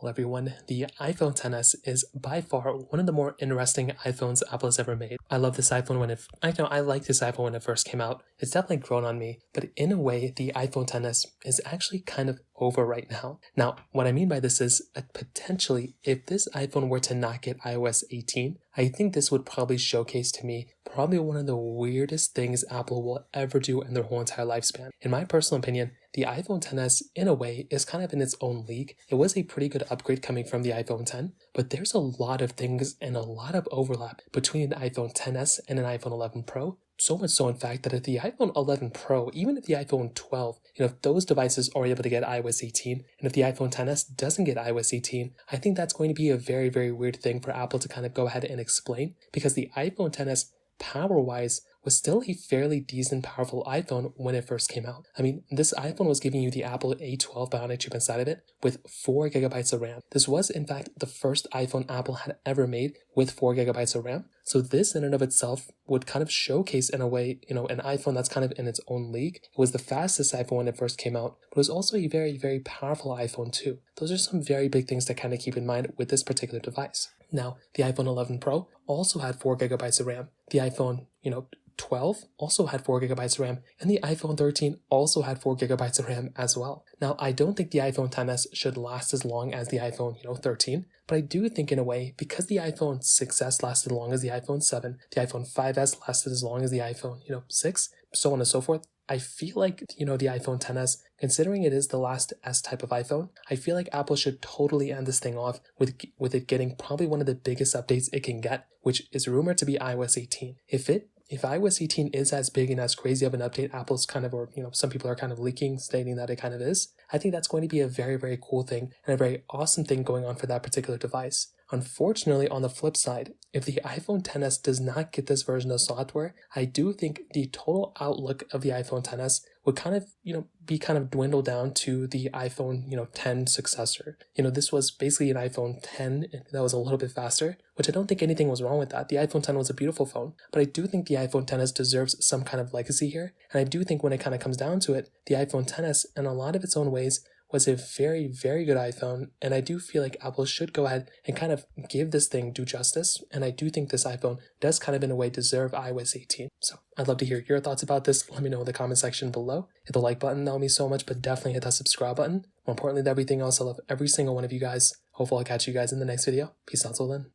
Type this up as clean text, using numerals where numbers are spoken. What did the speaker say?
Well, everyone, the iPhone XS is by far one of the more interesting iPhones Apple has ever made. I love this iPhone I liked this iPhone when it first came out. It's definitely grown on me, but in a way, the iPhone XS is actually kind of over right now. Now, what I mean by this is potentially, if this iPhone were to not get iOS 18, I think this would probably showcase to me probably one of the weirdest things Apple will ever do in their whole entire lifespan. In my personal opinion, the iPhone XS, in a way, is kind of in its own league. It was a pretty good upgrade coming from the iPhone X, but there's a lot of things and a lot of overlap between an iPhone XS and an iPhone 11 Pro. So much so, in fact, that if the iPhone 11 Pro, even if the iPhone 12, if those devices are able to get iOS 18, and if the iPhone XS doesn't get iOS 18, I think that's going to be a very, very weird thing for Apple to kind of go ahead and explain, because the iPhone XS, power-wise, was still a fairly decent, powerful iPhone when it first came out. I mean, this iPhone was giving you the Apple A12 Bionic chip inside of it with 4 gigabytes of RAM. This was, in fact, the first iPhone Apple had ever made with 4 gigabytes of RAM. So this in and of itself would kind of showcase, in a way, an iPhone that's kind of in its own league. It was the fastest iPhone when it first came out, but it was also a very, very powerful iPhone too. Those are some very big things to kind of keep in mind with this particular device. Now, the iPhone 11 Pro also had 4 gigabytes of RAM. The iPhone, 12 also had 4 gigabytes of RAM, and the iPhone 13 also had 4 gigabytes of RAM as well. Now, I don't think the iPhone XS should last as long as the iPhone, 13, but I do think in a way, because the iPhone 6S lasted as long as the iPhone 7, the iPhone 5S lasted as long as the iPhone, 6, so on and so forth, I feel like, the iPhone XS, considering it is the last S type of iPhone, I feel like Apple should totally end this thing off with it getting probably one of the biggest updates it can get, which is rumored to be iOS 18. If iOS 18 is as big and as crazy of an update Apple's kind of, or some people are kind of leaking, stating that it kind of is, I think that's going to be a very, very cool thing and a very awesome thing going on for that particular device. Unfortunately, on the flip side, if the iPhone XS does not get this version of software, I do think the total outlook of the iPhone XS would kind of, be kind of dwindled down to the iPhone, 10 successor. This was basically an iPhone 10 that was a little bit faster, which I don't think anything was wrong with that. The iPhone 10 was a beautiful phone, but I do think the iPhone XS deserves some kind of legacy here. And I do think when it kind of comes down to it, the iPhone XS, in a lot of its own ways, was a very, very good iPhone, and I do feel like Apple should go ahead and kind of give this thing due justice, and I do think this iPhone does kind of in a way deserve iOS 18. So I'd love to hear your thoughts about this. Let me know in the comment section below. Hit the like button, that would mean so much, but definitely hit that subscribe button. More importantly than everything else, I love every single one of you guys. Hopefully I'll catch you guys in the next video. Peace out till then.